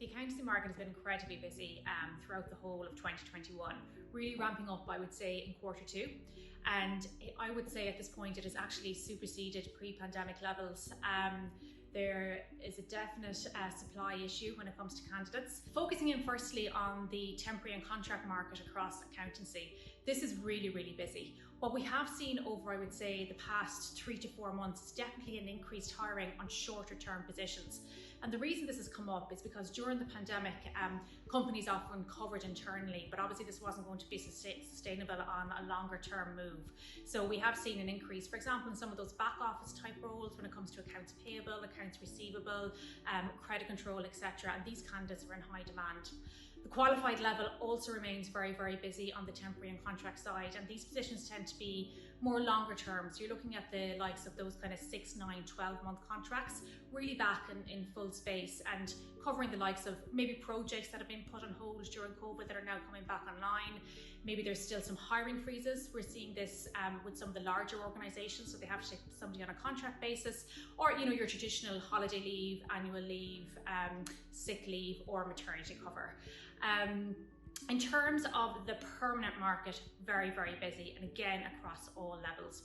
The accountancy market has been incredibly busy throughout the whole of 2021, really ramping up, I would say, in Q2. And I would say at this point it has actually superseded pre-pandemic levels. There is a definite supply issue when it comes to candidates. Focusing in firstly on the temporary and contract market across accountancy, this is really, really busy. What we have seen over, I would say, the past 3 to 4 months is definitely an increased hiring on shorter term positions. And the reason this has come up is because during the pandemic, companies often covered internally, but obviously this wasn't going to be sustainable on a longer term move. So we have seen an increase, for example, in some of those back office type roles when it comes to accounts payable, accounts receivable, credit control, etc. And these candidates are in high demand. The qualified level also remains very, very busy on the temporary and contract side, and these positions tend to be more longer term. So you're looking at the likes of those kind of 6, 9, 12-month contracts, really back in full space and covering the likes of maybe projects that have been put on hold during COVID that are now coming back online. Maybe there's still some hiring freezes. We're seeing this with some of the larger organizations, so they have to take somebody on a contract basis, or your traditional holiday leave, annual leave, sick leave, or maternity cover. In terms of the permanent market, very, very busy, and again across all levels.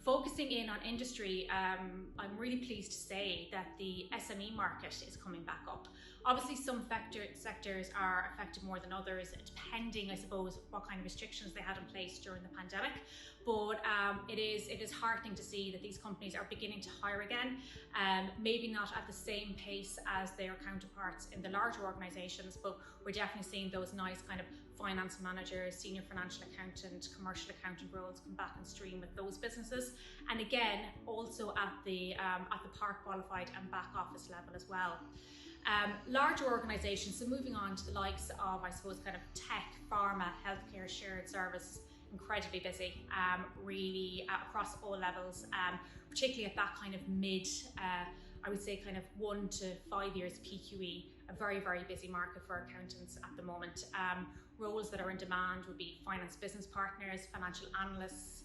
Focusing in on industry, I'm really pleased to say that the SME market is coming back up. Obviously some sectors are affected more than others, depending, I suppose, what kind of restrictions they had in place during the pandemic. But it is heartening to see that these companies are beginning to hire again, maybe not at the same pace as their counterparts in the larger organizations, but we're definitely seeing those nice kind of finance managers, senior financial accountant, commercial accountant roles come back on stream with those businesses. And again, also at the part qualified and back office level as well. Larger organizations, so moving on to the likes of, I suppose, kind of tech, pharma, healthcare, shared service, incredibly busy, really across all levels, particularly at that kind of mid, I would say kind of 1 to 5 years PQE, a very, very busy market for accountants at the moment. Roles that are in demand would be finance business partners, financial analysts,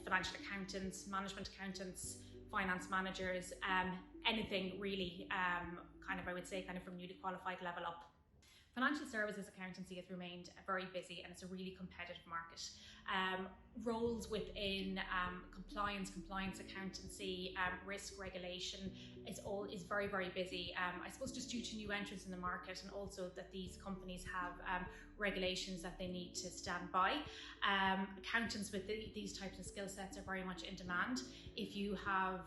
financial accountants, management accountants, finance managers, anything really kind of, I would say, kind of from newly qualified level up. Financial services accountancy has remained very busy, and it's a really competitive market. Roles within compliance accountancy, risk regulation is very, very busy. I suppose just due to new entrants in the market, and also that these companies have regulations that they need to stand by. Accountants with these types of skill sets are very much in demand. If you have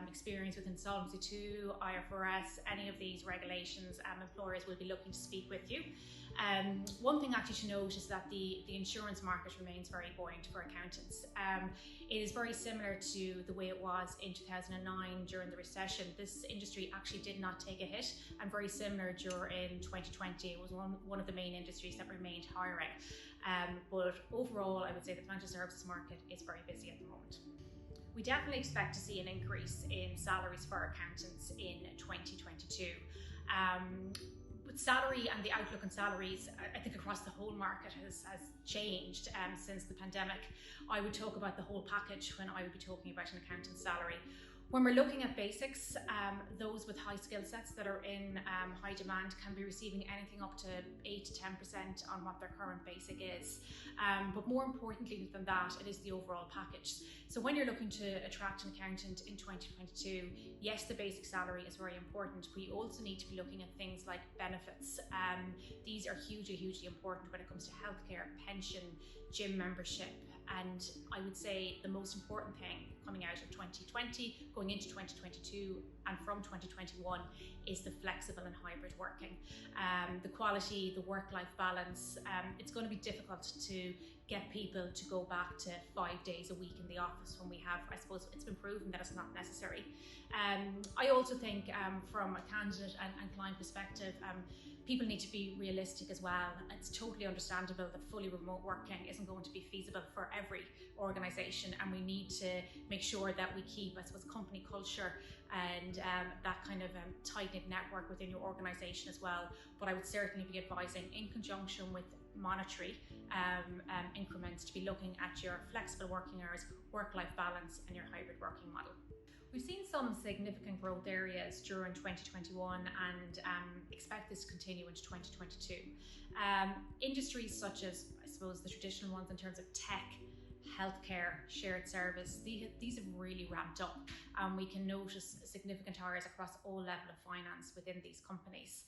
experience with Insolvency 2, IFRS, any of these regulations, employers will be looking to speak with you. One thing actually to note is that the insurance market remains very buoyant for accountants. It is very similar to the way it was in 2009 during the recession. This industry actually did not take a hit, and very similar during 2020. It was one of the main industries that remained hiring. But overall, I would say the financial services market is very busy at the moment. We definitely expect to see an increase in salaries for accountants in 2022. But salary and the outlook on salaries, I think across the whole market has changed since the pandemic. I would talk about the whole package when I would be talking about an accountant's salary. When we're looking at basics, those with high skill sets that are in high demand can be receiving anything up to 8 to 10% on what their current basic is. But more importantly than that, it is the overall package. So when you're looking to attract an accountant in 2022, yes, the basic salary is very important, but you also need to be looking at things like benefits. These are hugely, hugely important when it comes to healthcare, pension, gym membership, and I would say the most important thing coming out of 2020, going into 2022 and from 2021 is the flexible and hybrid working. The quality, the work-life balance, it's going to be difficult to get people to go back to 5 days a week in the office when we have, I suppose it's been proven that it's not necessary. I also think from a candidate and client perspective, people need to be realistic as well. It's totally understandable that fully remote working isn't going to be feasible for every organisation, and we need to make sure that we keep, I suppose, company culture and that kind of tight-knit network within your organisation as well. But I would certainly be advising, in conjunction with monetary increments, to be looking at your flexible working hours, work-life balance and your hybrid working model. We've seen some significant growth areas during 2021 and expect this to continue into 2022. Industries such as, I suppose, the traditional ones in terms of tech, healthcare, shared service, these have really ramped up, and we can notice significant hires across all levels of finance within these companies.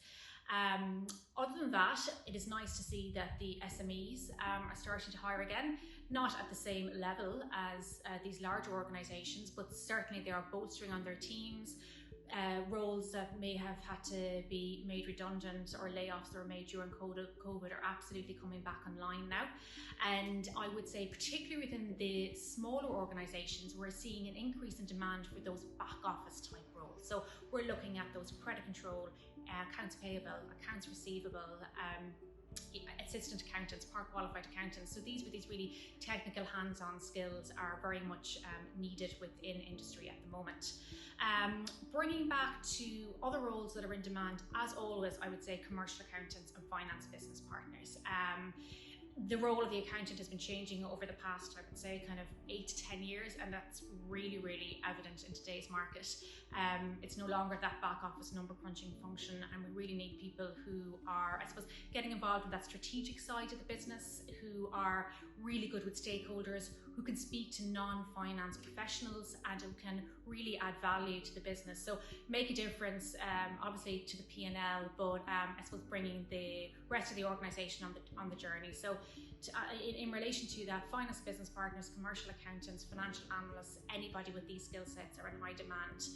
Other than that, it is nice to see that the SMEs are starting to hire again, not at the same level as these larger organisations, but certainly they are bolstering on their teams. Roles that may have had to be made redundant or layoffs that were made during COVID are absolutely coming back online now. And I would say particularly within the smaller organisations, we're seeing an increase in demand for those back office type roles. So we're looking at those credit control, accounts payable, accounts receivable, assistant accountants, part qualified accountants. So these really technical hands-on skills are very much needed within industry at the moment. Bringing back to other roles that are in demand, as always, I would say commercial accountants and finance business partners. The role of the accountant has been changing over the past, I would say, kind of 8 to 10 years, and that's really evident in today's market. It's no longer that back office number crunching function, and we really need people who are, I suppose, getting involved in that strategic side of the business, who are really good with stakeholders, who can speak to non-finance professionals and who can really add value to the business. So make a difference, obviously to the P&L, but I suppose bringing the rest of the organisation on the journey. So in relation to that, finance business partners, commercial accountants, financial analysts, anybody with these skill sets are in high demand.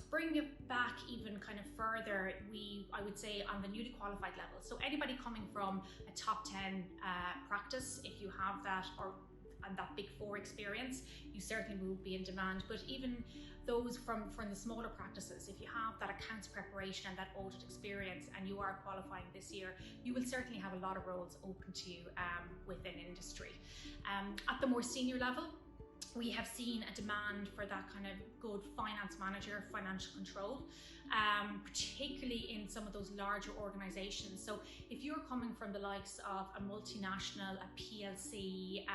Bringing it back even kind of further, I would say on the newly qualified level. So anybody coming from a top 10 practice, if you have that, and that Big Four experience, you certainly will be in demand. But even those from the smaller practices, if you have that accounts preparation and that audit experience and you are qualifying this year, you will certainly have a lot of roles open to you within industry. At the more senior level, we have seen a demand for that kind of good finance manager, financial control, particularly in some of those larger organisations. So if you're coming from the likes of a multinational, a PLC,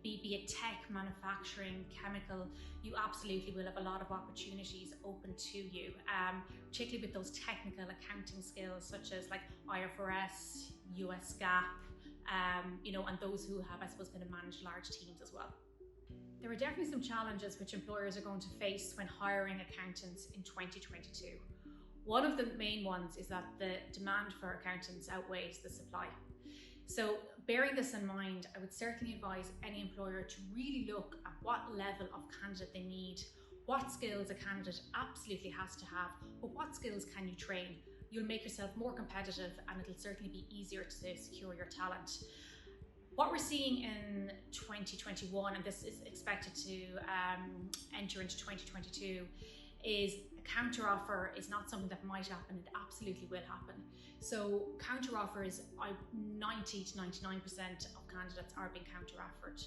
be it tech, manufacturing, chemical, you absolutely will have a lot of opportunities open to you, particularly with those technical accounting skills such as like IFRS, US GAAP, and those who have, I suppose, going to manage large teams as well. There are definitely some challenges which employers are going to face when hiring accountants in 2022. One of the main ones is that the demand for accountants outweighs the supply. So bearing this in mind, I would certainly advise any employer to really look at what level of candidate they need, what skills a candidate absolutely has to have, but what skills can you train? You'll make yourself more competitive and it'll certainly be easier to secure your talent. What we're seeing in 2021, and this is expected to enter into 2022, is a counter offer is not something that might happen, it absolutely will happen. So counter offers, 90 to 99% of candidates are being counter offered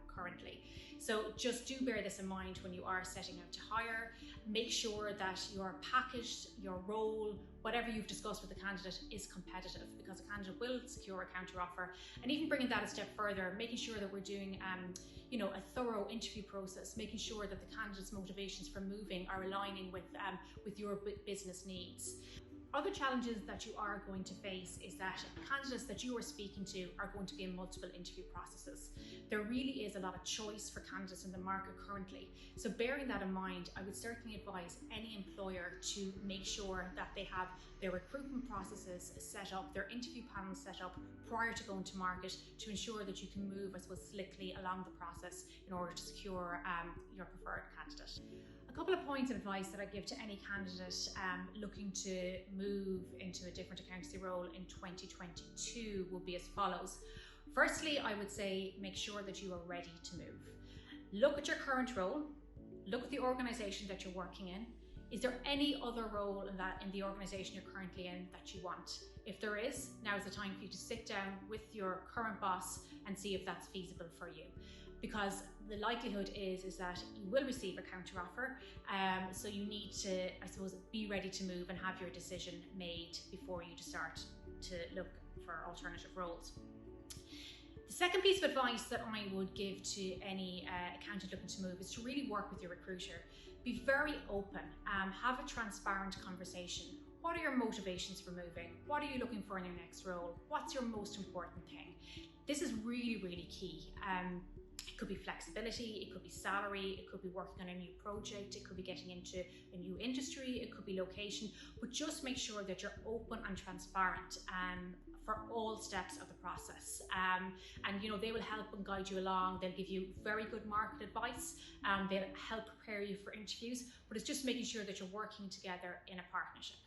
currently. So just do bear this in mind when you are setting out to hire. Make sure that your package, your role, whatever you've discussed with the candidate is competitive, because a candidate will secure a counter offer. And even bringing that a step further, making sure that we're doing a thorough interview process, making sure that the candidate's motivations for moving are aligning with your business needs. Other challenges that you are going to face is that candidates that you are speaking to are going to be in multiple interview processes. There really is a lot of choice for candidates in the market currently. So bearing that in mind, I would certainly advise any employer to make sure that they have their recruitment processes set up, their interview panels set up prior to going to market, to ensure that you can move, I suppose, slickly along the process in order to secure your preferred candidate. A couple of points of advice that I give to any candidate looking to move into a different accountancy role in 2022 would be as follows. Firstly, I would say make sure that you are ready to move. Look at your current role, look at the organisation that you're working in. Is there any other role in the organisation you're currently in that you want? If there is, now is the time for you to sit down with your current boss and see if that's feasible for you. Because the likelihood is that you will receive a counter offer, so you need to, I suppose, be ready to move and have your decision made before you start to look for alternative roles. The second piece of advice that I would give to any accountant looking to move is to really work with your recruiter. Be very open, have a transparent conversation. What are your motivations for moving? What are you looking for in your next role? What's your most important thing? This is really, really key. It could be flexibility, it could be salary, it could be working on a new project, it could be getting into a new industry, it could be location, but just make sure that you're open and transparent for all steps of the process. And you know, they will help and guide you along. They'll give you very good market advice. They'll help prepare you for interviews, but it's just making sure that you're working together in a partnership.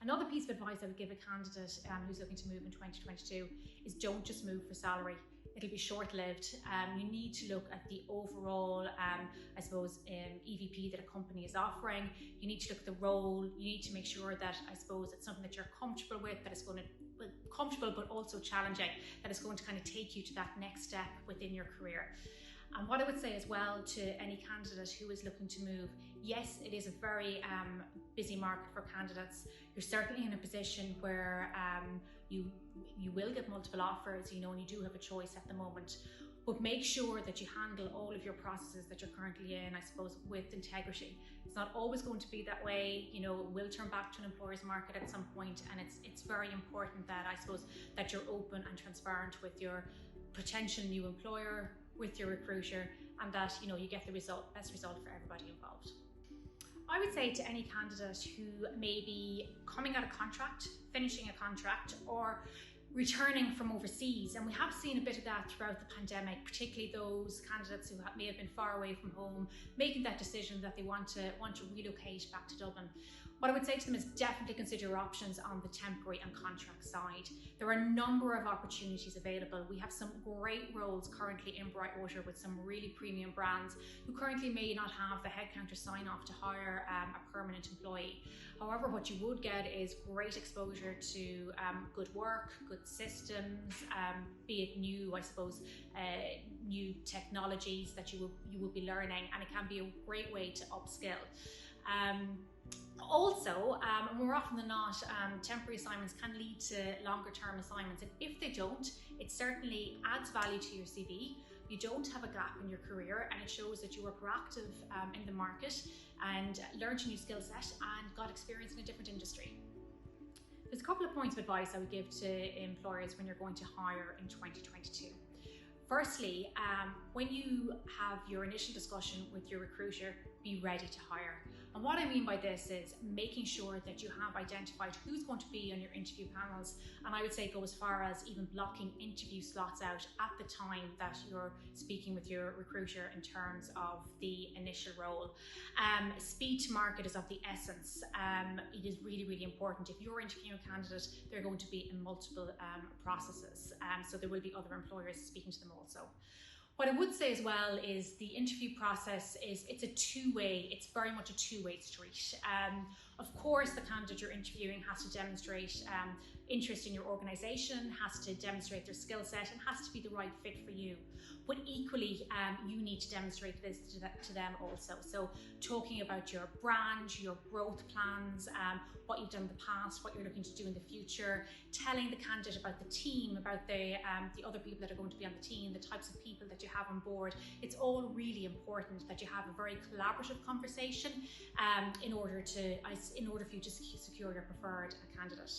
Another piece of advice I would give a candidate who's looking to move in 2022 is don't just move for salary. It'll be short-lived. You need to look at the overall, I suppose, EVP that a company is offering. You need to look at the role. You need to make sure that, I suppose, it's something that you're comfortable with, that it's going to comfortable but also challenging, that it's going to kind of take you to that next step within your career. And what I would say as well to any candidate who is looking to move, yes, it is a very busy market for candidates. You're certainly in a position where you will get multiple offers, you know, and you do have a choice at the moment. But make sure that you handle all of your processes that you're currently in, I suppose, with integrity. It's not always going to be that way. You know, it will turn back to an employer's market at some point, and it's very important that, I suppose, that you're open and transparent with your potential new employer, with your recruiter, and that, you know, you get the best result for everybody involved. I would say to any candidate who may be coming out of contract, finishing a contract, or returning from overseas, and we have seen a bit of that throughout the pandemic, particularly those candidates who may have been far away from home, making that decision that they want to relocate back to Dublin. What I would say to them is definitely consider your options on the temporary and contract side. There are a number of opportunities available. We have some great roles currently in Brightwater with some really premium brands who currently may not have the headcount or sign off to hire a permanent employee. However, what you would get is great exposure to good work, good systems, be it new, I suppose, new technologies that you will be learning, and it can be a great way to upskill. Also, more often than not, temporary assignments can lead to longer term assignments, and if they don't, it certainly adds value to your CV. You don't have a gap in your career, and it shows that you were proactive in the market and learned a new skill set and got experience in a different industry. There's a couple of points of advice I would give to employers when you're going to hire in 2022. Firstly, when you have your initial discussion with your recruiter, be ready to hire. And what I mean by this is making sure that you have identified who's going to be on your interview panels, and I would say go as far as even blocking interview slots out at the time that you're speaking with your recruiter in terms of the initial role. Speed to market is of the essence. It is really, really important. If you're interviewing a candidate, they're going to be in multiple processes, so there will be other employers speaking to them also. What I would say as well is the interview process it's a two-way, it's very much a two-way street. Of course, the candidate you're interviewing has to demonstrate interest in your organisation, has to demonstrate their skill set, and has to be the right fit for you. But equally, you need to demonstrate this to them also. So talking about your brand, your growth plans, what you've done in the past, what you're looking to do in the future, telling the candidate about the team, about the other people that are going to be on the team, the types of people that you have on board. It's all really important that you have a very collaborative conversation in order for you to secure your preferred candidate.